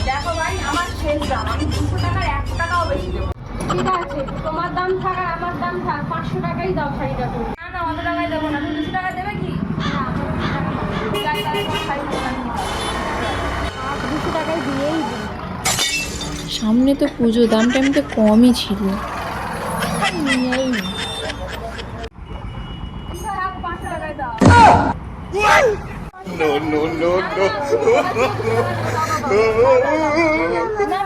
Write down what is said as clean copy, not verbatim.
দেখো ভাই আমার শেষ দাম, আমি 200 টাকার 1 টাকাও বেশি দেবো। ঠিক আছে, তোমার দাম থাক আর আমার দাম থাক, 500 টাকাই দাও শাড়িটা করে। না না, অত টাকায় দেবো না। তুমি 200 টাকা দেবে কি? না, 200 টাকায় দিয়েই দিই। সামনে তো পুজো, দামটা এমনিতে কমই ছিল। নিয়েই নি। 500 টাকায় দাও। No, no, no, no. না